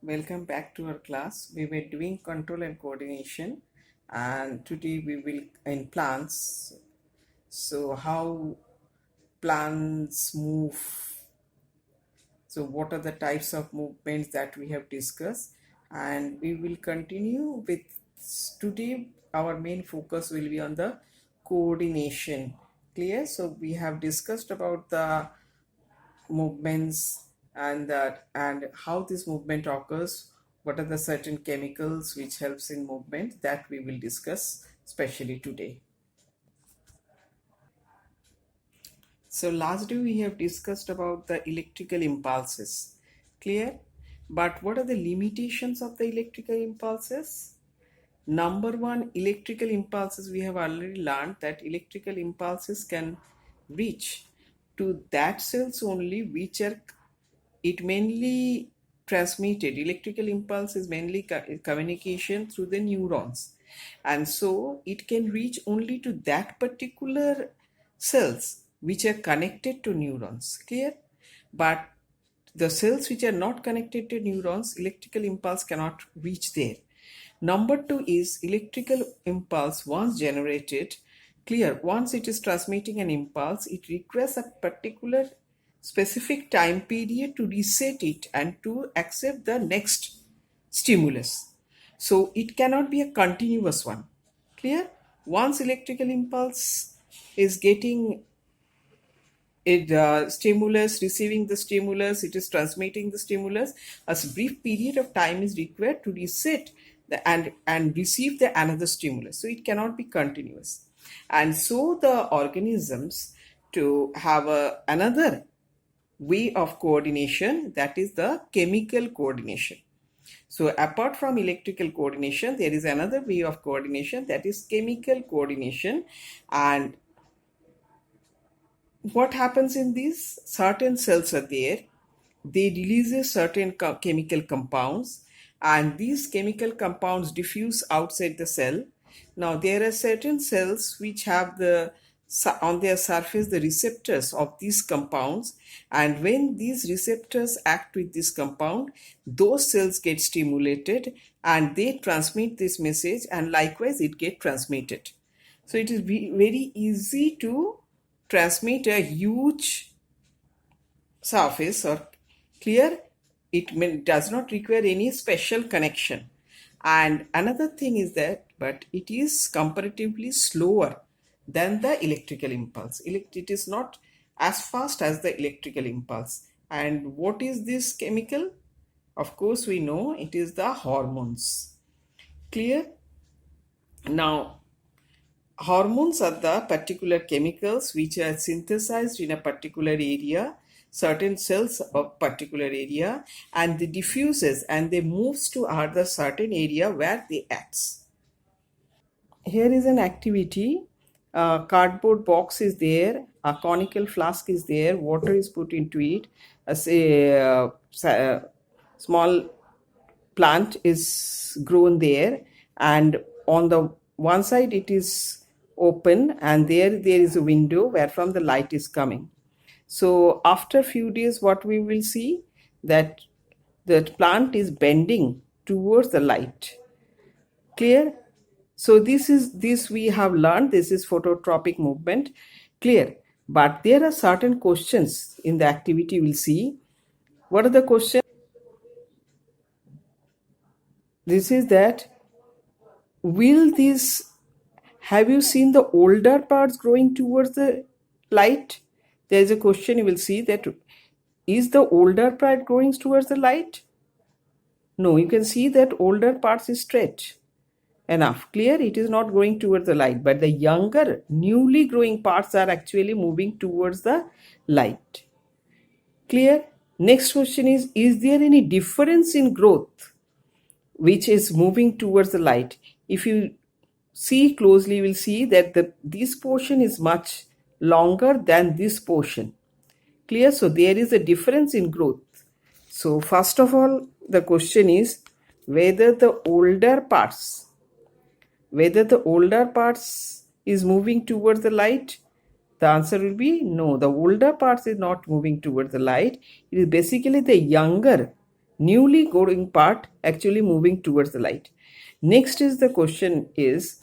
Welcome back to our class. We were doing control and coordination, and today we will in plants. So how plants move. So what are the types of movements that we have discussed, and we will continue with today. Our main focus will be on the coordination. Clear? So we have discussed about the movements and how this movement occurs, what are the certain chemicals which helps in movement, that we will discuss especially today. So last day we have discussed about the electrical impulses. Clear? But what are the limitations of the electrical impulses? Number one, electrical impulses, we have already learned that electrical impulses can reach to that cells only which are it mainly transmitted. Electrical impulse is mainly communication through the neurons, and so it can reach only to that particular cells which are connected to neurons. Clear? But the cells which are not connected to neurons, electrical impulse cannot reach there. Number two is electrical impulse once generated. Clear? Once it is transmitting an impulse, it requires a particular specific time period to reset it and to accept the next stimulus. So it cannot be a continuous one. Clear? Once electrical impulse is getting it stimulus, receiving the stimulus, it is transmitting the stimulus, a brief period of time is required to reset and receive the another stimulus, so it cannot be continuous. And so the organisms to have another way of coordination, that is the chemical coordination. So apart from electrical coordination, there is another way of coordination, that is chemical coordination. And what happens in these, certain cells are there, they release certain chemical compounds, and these chemical compounds diffuse outside the cell. Now there are certain cells which have the on their surface the receptors of these compounds, and when these receptors act with this compound, those cells get stimulated and they transmit this message, and likewise it get transmitted. So it is very easy to transmit a huge surface, or clear, it does not require any special connection. And another thing is that, but it is comparatively slower than the electrical impulse. It is not as fast as the electrical impulse. And what is this chemical? Of course we know it is the hormones. Clear? Now hormones are the particular chemicals which are synthesized in a particular area, certain cells of particular area, and they diffuses and they moves to other certain area where they acts. Here is an activity. A cardboard box is there, a conical flask is there, water is put into it, a small plant is grown there, and on the one side it is open, and there is a window where from the light is coming. So after few days what we will see, that the plant is bending towards the light. Clear? So this we have learned, this is phototropic movement. Clear? But there are certain questions in the activity we'll see. What are the questions? This is that, will this, have you seen the older parts growing towards the light? There is a question you will see, that is the older part growing towards the light? No, you can see that older parts is straight enough. Clear? It is not going towards the light, but the younger newly growing parts are actually moving towards the light. Clear? Next question is there any difference in growth which is moving towards the light? If you see closely, you will see that this portion is much longer than this portion. Clear? So there is a difference in growth. So first of all, the question is whether the older parts is moving towards the light. The answer will be no, the older parts is not moving towards the light. It is basically the younger newly growing part actually moving towards the light. Next is the question is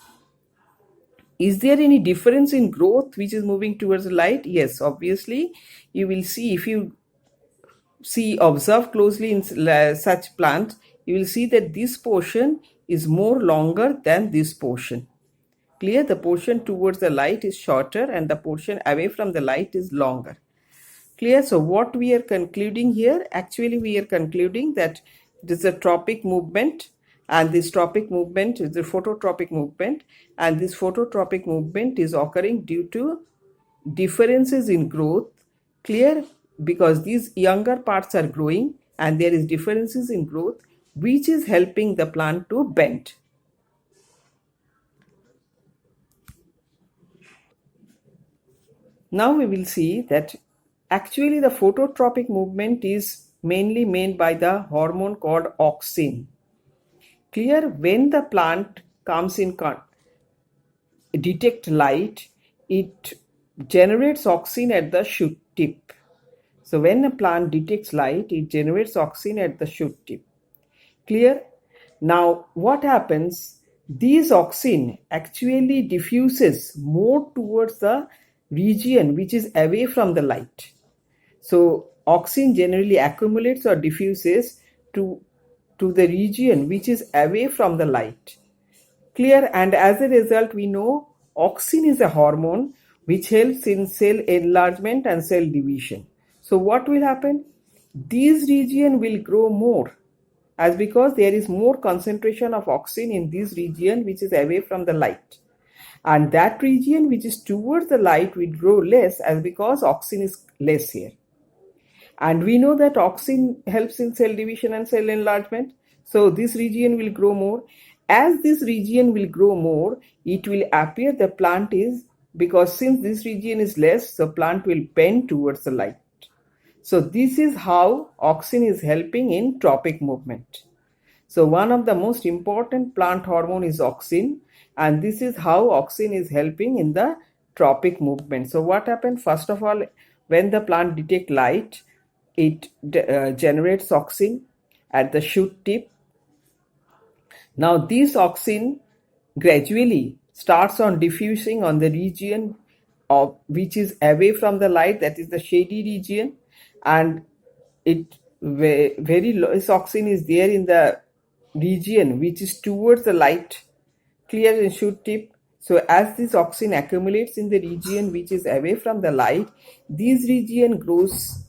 there any difference in growth which is moving towards the light? Yes, obviously. You will see, if you observe closely in such plants, you will see that this portion is more longer than this portion. Clear? The portion towards the light is shorter and the portion away from the light is longer. Clear? So what we are concluding here, actually we are concluding that it is a tropic movement, and this tropic movement is the phototropic movement, and this phototropic movement is occurring due to differences in growth. Clear? Because these younger parts are growing and there is differences in growth which is helping the plant to bend. Now we will see that actually the phototropic movement is mainly made by the hormone called auxin. Clear? When the plant comes in detect light, it generates auxin at the shoot tip. So when a plant detects light, it generates auxin at the shoot tip. Clear? Now what happens? These auxin actually diffuses more towards the region which is away from the light. So auxin generally accumulates or diffuses to the region which is away from the light. Clear? And as a result, we know auxin is a hormone which helps in cell enlargement and cell division. So what will happen? These region will grow more, as because there is more concentration of auxin in this region which is away from the light, and that region which is towards the light will grow less, as because auxin is less here. And we know that auxin helps in cell division and cell enlargement. So this region will grow more. As this region will grow more, it will appear the plant is, because since this region is less, the plant will bend towards the light. So this is how auxin is helping in tropic movement. So one of the most important plant hormone is auxin, and this is how auxin is helping in the tropic movement. So what happened? First of all, when the plant detect light, it generates auxin at the shoot tip. Now this auxin gradually starts on diffusing on the region of which is away from the light, that is the shady region, and it very less auxin is there in the region which is towards the light. Clear? And shoot tip. So as this auxin accumulates in the region which is away from the light, this region grows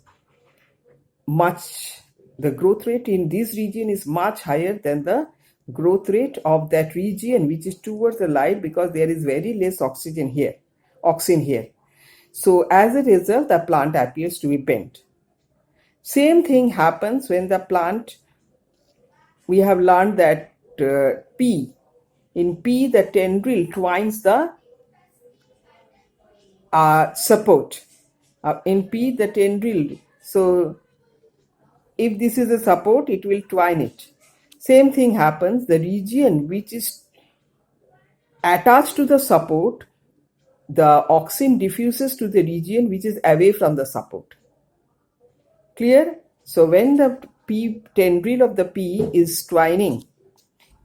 much. The growth rate in this region is much higher than the growth rate of that region which is towards the light, because there is very less auxin here. So as a result, the plant appears to be bent. Same thing happens when the plant, we have learned that in P the tendril twines the support. In P the tendril, so if this is a support, it will twine it. Same thing happens, the region which is attached to the support, the auxin diffuses to the region which is away from the support. Clear? So when the P tendril of the P is twining,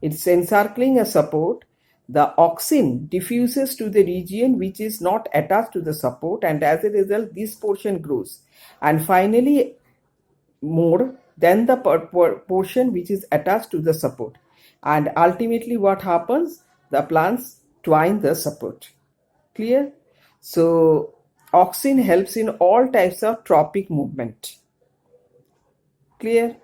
it's encircling a support, the auxin diffuses to the region which is not attached to the support, and as a result this portion grows, and finally more than the portion which is attached to the support, and ultimately what happens? The plants twine the support. Clear? So auxin helps in all types of tropic movement. Clear?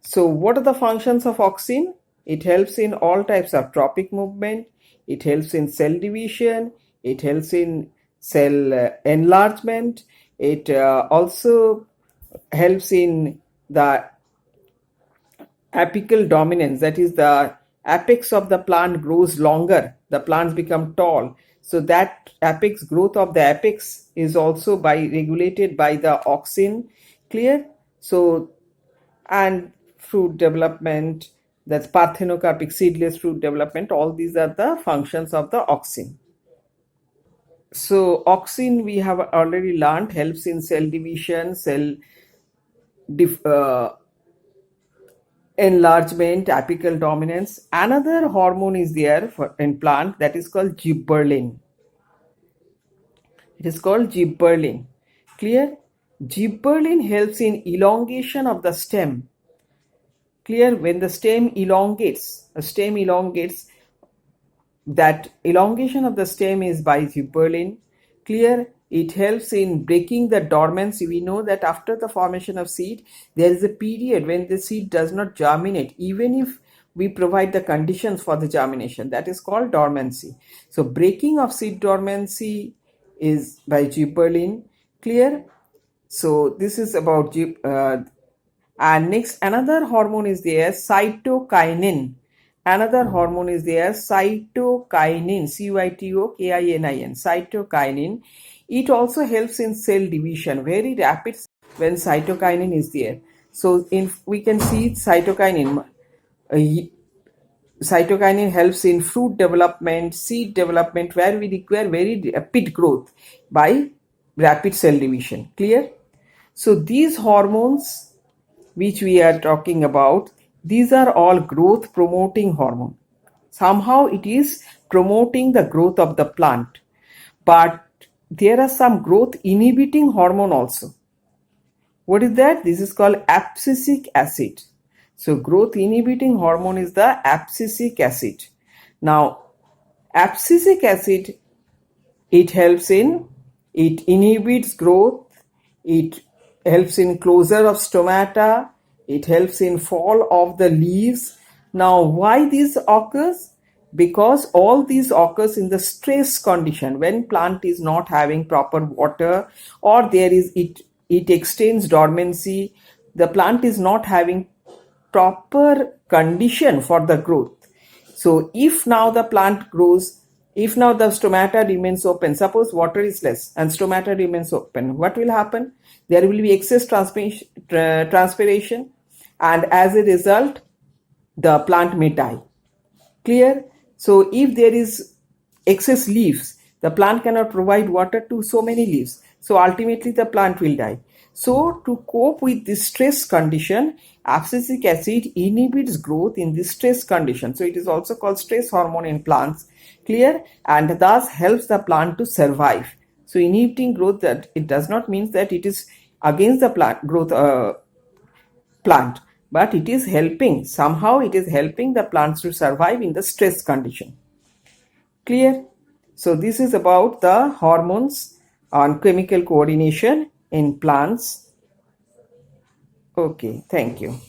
So what are the functions of auxin? It helps in all types of tropic movement. It helps in cell division. It helps in cell enlargement. It also helps in the apical dominance, that is the apex of the plant grows longer, the plants become tall. So that apex, growth of the apex is also regulated by the auxin. Clear? So, and fruit development, that's parthenocarpic seedless fruit development, all these are the functions of the auxin. So auxin, we have already learned, helps in cell division, cell enlargement, apical dominance. Another hormone is there in plant, that is called gibberellin. It is called gibberellin. Clear? Gibberellin helps in elongation of the stem. Clear? When the stem elongates, that elongation of the stem is by gibberellin. Clear? It helps in breaking the dormancy. We know that after the formation of seed, there is a period when the seed does not germinate, even if we provide the conditions for the germination. That is called dormancy. So breaking of seed dormancy is by gibberellin. Clear? So this is about and next another hormone is there, cytokinin. Another hormone is there, cytokinin, cytokinin, cytokinin. It also helps in cell division, very rapid when cytokinin is there. So we can see cytokinin. Cytokinin helps in fruit development, seed development, where we require very rapid growth by rapid cell division. Clear? So these hormones which we are talking about, these are all growth promoting hormone. Somehow it is promoting the growth of the plant, but there are some growth inhibiting hormone also. What is that? This is called abscisic acid. So growth inhibiting hormone is the abscisic acid. Now abscisic acid, it inhibits growth, it helps in closure of stomata, it helps in fall of the leaves. Now why this occurs? Because all these occurs in the stress condition, when plant is not having proper water, or there is it extends dormancy, the plant is not having proper condition for the growth. So if now the plant grows, if now the stomata remains open, suppose water is less and stomata remains open, what will happen? There will be excess transpiration, and as a result the plant may die. Clear? So if there is excess leaves, the plant cannot provide water to so many leaves, so ultimately the plant will die. So to cope with this stress condition, abscisic acid inhibits growth in this stress condition. So it is also called stress hormone in plants. Clear? And thus helps the plant to survive. So inhibiting growth, that it does not mean that it is against the plant, but it is helping, somehow it is helping the plants to survive in the stress condition. Clear? So this is about the hormones on chemical coordination in plants. Okay, thank you.